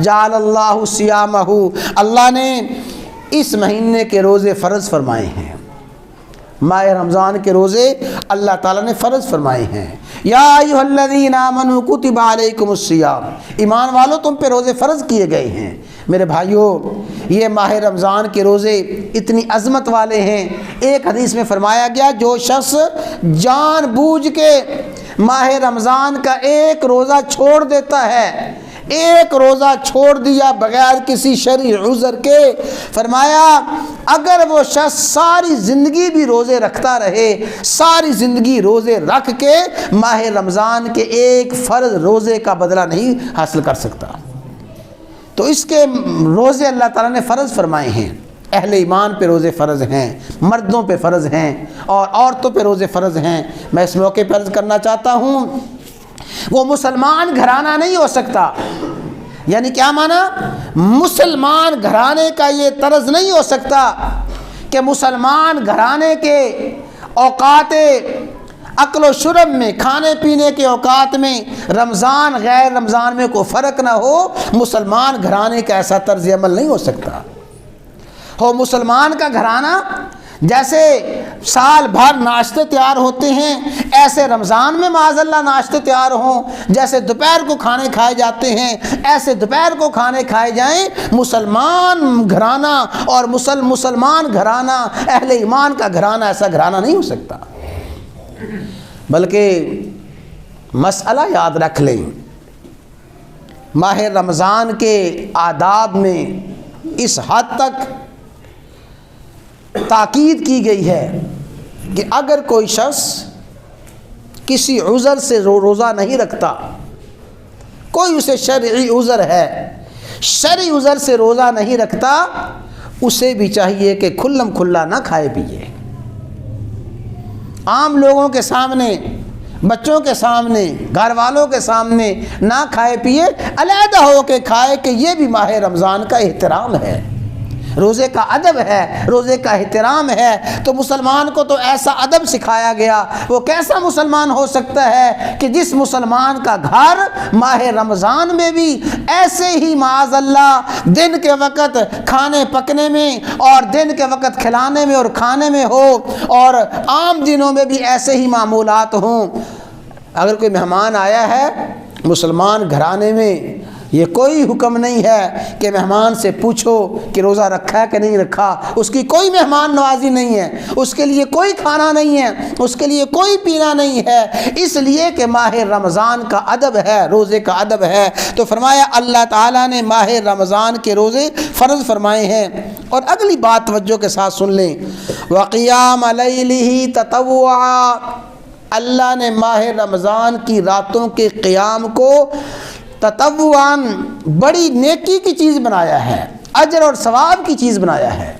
جعل اللہ صیامہ، اللہ نے اس مہینے کے روزے فرض فرمائے ہیں، ماہ رمضان کے روزے اللہ تعالیٰ نے فرض فرمائے ہیں۔ یا ایھا الذین آمنوا کتب علیکم الصیام، ایمان والو تم پہ روزے فرض کیے گئے ہیں۔ میرے بھائیوں، یہ ماہ رمضان کے روزے اتنی عظمت والے ہیں، ایک حدیث میں فرمایا گیا جو شخص جان بوجھ کے ماہ رمضان کا ایک روزہ چھوڑ دیتا ہے، ایک روزہ چھوڑ دیا بغیر کسی شرعی عذر کے، فرمایا اگر وہ شخص ساری زندگی بھی روزے رکھتا رہے، ساری زندگی روزے رکھ کے ماہ رمضان کے ایک فرض روزے کا بدلہ نہیں حاصل کر سکتا۔ تو اس کے روزے اللہ تعالیٰ نے فرض فرمائے ہیں، اہل ایمان پہ روزے فرض ہیں، مردوں پہ فرض ہیں اور عورتوں پہ روزے فرض ہیں۔ میں اس موقع پر عرض کرنا چاہتا ہوں، وہ مسلمان گھرانہ نہیں ہو سکتا، یعنی کیا معنی؟ مسلمان گھرانے کا یہ طرز نہیں ہو سکتا کہ مسلمان گھرانے کے اوقات اکل و شرب میں، کھانے پینے کے اوقات میں رمضان غیر رمضان میں کوئی فرق نہ ہو۔ مسلمان گھرانے کا ایسا طرز عمل نہیں ہو سکتا۔ ہو مسلمان کا گھرانہ جیسے سال بھر ناشتے تیار ہوتے ہیں، ایسے رمضان میں معاذ اللہ ناشتے تیار ہوں، جیسے دوپہر کو کھانے کھائے جاتے ہیں ایسے دوپہر کو کھانے کھائے جائیں۔ مسلمان گھرانہ اور مسلمان گھرانہ، اہل ایمان کا گھرانہ ایسا گھرانہ نہیں ہو سکتا۔ بلکہ مسئلہ یاد رکھ لیں، ماہ رمضان کے آداب میں اس حد تک تاکید کی گئی ہے کہ اگر کوئی شخص کسی عذر سے روزہ نہیں رکھتا، کوئی اسے شرعی عذر ہے، شرعی عذر سے روزہ نہیں رکھتا، اسے بھی چاہیے کہ کھلم کھلا نہ کھائے پیے، عام لوگوں کے سامنے، بچوں کے سامنے، گھر والوں کے سامنے نہ کھائے پیے، علیحدہ ہو کے کھائے، کہ یہ بھی ماہ رمضان کا احترام ہے، روزے کا ادب ہے، روزے کا احترام ہے۔ تو مسلمان کو تو ایسا ادب سکھایا گیا، وہ کیسا مسلمان ہو سکتا ہے کہ جس مسلمان کا گھر ماہ رمضان میں بھی ایسے ہی معاذ اللہ دن کے وقت کھانے پکنے میں اور دن کے وقت کھلانے میں اور کھانے میں ہو، اور عام دنوں میں بھی ایسے ہی معمولات ہوں۔ اگر کوئی مہمان آیا ہے مسلمان گھرانے میں، یہ کوئی حکم نہیں ہے کہ مہمان سے پوچھو کہ روزہ رکھا ہے کہ نہیں رکھا، اس کی کوئی مہمان نوازی نہیں ہے، اس کے لیے کوئی کھانا نہیں ہے، اس کے لیے کوئی پینا نہیں ہے، اس لیے کہ ماہ رمضان کا ادب ہے، روزے کا ادب ہے۔ تو فرمایا اللہ تعالیٰ نے ماہ رمضان کے روزے فرض فرمائے ہیں۔ اور اگلی بات توجہ کے ساتھ سن لیں، وَقِيَامَ لَيْلِهِ تَطَوُّعًا، اللہ نے ماہ رمضان کی راتوں کے قیام کو تطوعاً بڑی نیکی کی چیز بنایا ہے، اجر اور ثواب کی چیز بنایا ہے۔